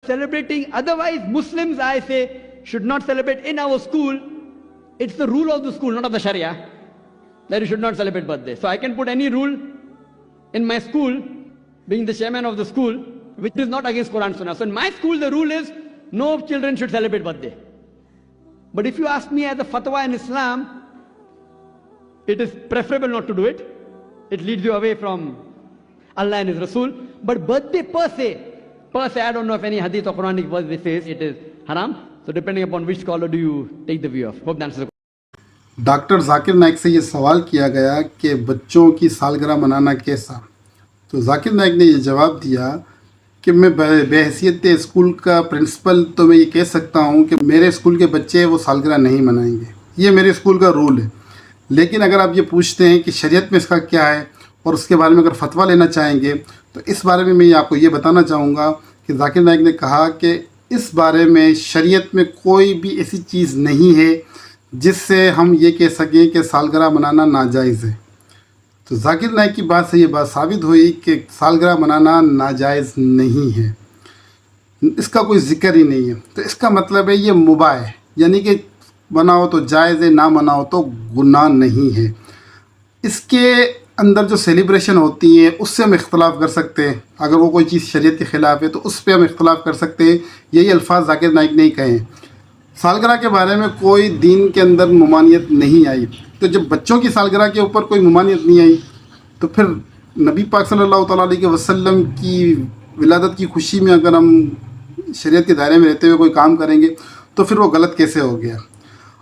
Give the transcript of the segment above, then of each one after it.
celebrating. Otherwise, Muslims, I say, should not celebrate in our school. It's the rule of the school, not of the Sharia, that you should not celebrate birthday. So I can put any rule in my school, being the chairman of the school, which is not against Quran Sunnah. So in my school, the rule is no children should celebrate birthday. But if you ask me as a fatwa in Islam, it is preferable not to do it. It leads you away from Allah and His Rasul. But birthday per se, I don't know if any hadith or Quranic verse says it is haram. So depending upon which scholar do you take the view of. Hope that answers the question. Doctor Zakir Naik से ये सवाल किया गया कि बच्चों की सालगिरह मनाना कैसा। तो जाकिर नाइक ने ये जवाब दिया कि मैं बहैसियत स्कूल का प्रिंसिपल तो मैं ये कह सकता हूँ कि मेरे स्कूल के बच्चे वो सालगिरह नहीं मनाएंगे, ये मेरे स्कूल का रूल है। लेकिन अगर आप ये पूछते हैं कि शरीयत में इसका क्या है और उसके बारे में अगर फतवा लेना चाहेंगे, तो इस बारे में मैं आपको ये बताना चाहूँगा कि जाकिर नाइक ने कहा कि इस बारे में शरीयत में कोई भी ऐसी चीज़ नहीं है जिससे हम ये कह सकें कि सालगिरह मनाना नाजायज़ है। तो जाकिर नाइक की बात से ये बात साबित हुई कि सालगिरह मनाना नाजायज़ नहीं है, इसका कोई ज़िक्र ही नहीं है। तो इसका मतलब है ये मुबाह है, यानी कि मनाओ तो जायज़ है, ना मनाओ तो गुनाह नहीं है। इसके अंदर जो सेलिब्रेशन होती है उससे हम इख्तलाफ कर सकते हैं, अगर वो कोई चीज़ शरीयत के ख़िलाफ़ है तो उस पर हम इख्तलाफ कर सकते हैं। यही अल्फाज जाकिर नाइक ने ही कहे हैं। सालगिरह के बारे में कोई दीन के अंदर ममानियत नहीं आई। तो जब बच्चों की सालगिरह के ऊपर कोई ममानियत नहीं आई तो फिर नबी पाक सल्लल्लाहु अलैहि वसल्लम की विलादत की खुशी में अगर हम शरीयत के दायरे में रहते हुए कोई काम करेंगे तो फिर वो गलत कैसे हो गया।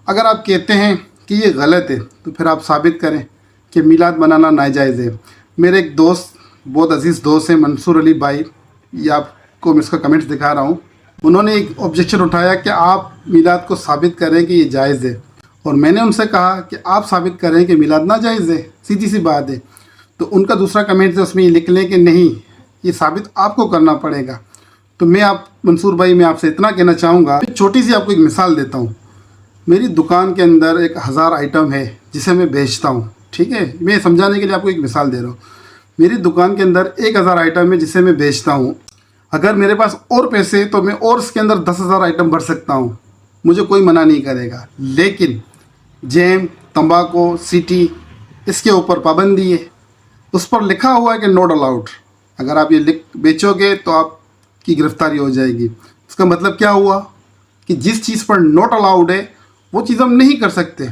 अगर आप कहते हैं कि ये गलत है तो फिर आप साबित करें कि मिलाद मनाना नाजायज़ है। मेरे एक दोस्त, बहुत अजीज़ दोस्त हैं, मंसूर अली भाई, ये आपको मैं इसका कमेंट्स दिखा रहा हूँ, उन्होंने एक ऑब्जेक्शन उठाया कि आप मिलाद को साबित करें कि ये जायज़ है, और मैंने उनसे कहा कि आप साबित करें कि मिलाद नाजायज़ है, सीधी सी बात है। तो उनका दूसरा कमेंट है, उसमें ये लिख लें कि नहीं, ये साबित आपको करना पड़ेगा। तो मैं मंसूर भाई, मैं आपसे इतना कहना चाहूँगा, छोटी सी आपको एक मिसाल देता हूँ। मेरी दुकान के अंदर 1000 आइटम है जिसे मैं बेचता हूँ, ठीक है, मैं समझाने के लिए आपको एक मिसाल दे रहा हूँ। मेरी दुकान के अंदर 1000 आइटम है जिसे मैं बेचता हूँ। अगर मेरे पास और पैसे तो मैं और इसके अंदर 10,000 आइटम भर सकता हूँ, मुझे कोई मना नहीं करेगा। लेकिन जैम, तंबाकू, सीटी, इसके ऊपर पाबंदी है, उस पर लिखा हुआ है कि नॉट अलाउड। अगर आप ये बेचोगे तो आपकी गिरफ्तारी हो जाएगी। इसका मतलब क्या हुआ कि जिस चीज़ पर नॉट अलाउड है वो चीज़ हम नहीं कर सकते,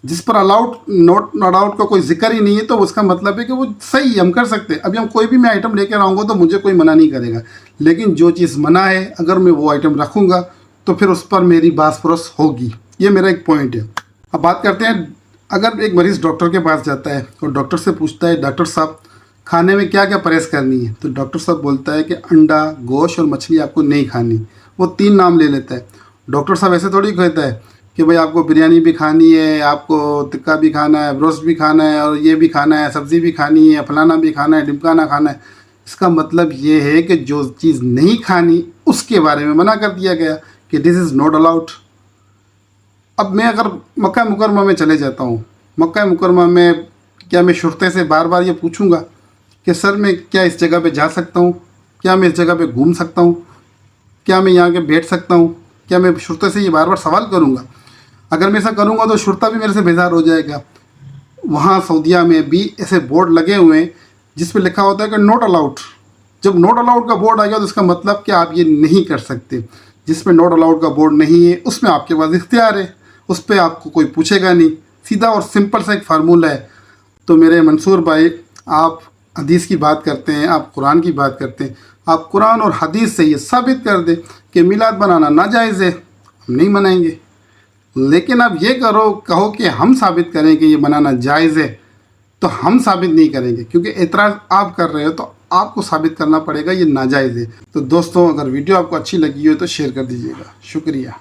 जिस पर अलाउड नॉट अलाउड का कोई जिक्र ही नहीं है तो उसका मतलब है कि वो सही हम कर सकते हैं। अभी हम कोई भी मैं आइटम लेकर आऊँगा तो मुझे कोई मना नहीं करेगा, लेकिन जो चीज़ मना है अगर मैं वो आइटम रखूँगा तो फिर उस पर मेरी बास परोस होगी। ये मेरा एक पॉइंट है। अब बात करते हैं, अगर एक मरीज़ डॉक्टर के पास जाता है और डॉक्टर से पूछता है, डॉक्टर साहब खाने में क्या क्या परहेज़ करनी है, तो डॉक्टर साहब बोलता है कि अंडा, गोश्त और मछली आपको नहीं खानी। वो 3 नाम ले लेता है। डॉक्टर साहब ऐसे थोड़ी कहता है कि भाई आपको बिरयानी भी खानी है, आपको टिक्का भी खाना है, ब्रोस्ट भी खाना है, और ये भी खाना है, सब्ज़ी भी खानी है, फलाना भी खाना है, ढिमकाना खाना है। इसका मतलब ये है कि जो चीज़ नहीं खानी उसके बारे में मना कर दिया गया कि दिस इज़ नॉट अलाउड। अब मैं अगर मक्का मुकरमा में चले जाता हूँ, मक्का मुकरमा में क्या मैं शुरते से बार बार ये पूछूंगा कि सर मैं क्या इस जगह पे जा सकता हूँ, क्या मैं इस जगह पे घूम सकता हूँ, क्या मैं यहाँ के बैठ सकता हूँ, क्या मैं शुरते से ये बार बार सवाल करूँगा? अगर मैं ऐसा करूँगा तो शुरता भी मेरे से बेजार हो जाएगा। वहाँ सऊदीया में भी ऐसे बोर्ड लगे हुए हैं जिस पे लिखा होता है कि नॉट अलाउड। जब नॉट अलाउड का बोर्ड आ गया तो इसका मतलब कि आप ये नहीं कर सकते। जिस पे नॉट अलाउड का बोर्ड नहीं है उसमें आपके पास इख्तियार है, उस पर आपको कोई पूछेगा नहीं। सीधा और सिंपल सा एक फार्मूला है। तो मेरे मंसूर भाई, आप हदीस की बात करते हैं, आप कुरान की बात करते हैं, आप कुरान और हदीस से ये साबित कर दें कि मिलाद बनाना नाजायज़ है, हम नहीं मनाएंगे। लेकिन अब ये कहो कि हम साबित करें कि ये बनाना जायज़ है, तो हम साबित नहीं करेंगे, क्योंकि एतराज़ आप कर रहे हो तो आपको साबित करना पड़ेगा ये नाजायज़ है। तो दोस्तों, अगर वीडियो आपको अच्छी लगी हो तो शेयर कर दीजिएगा। शुक्रिया।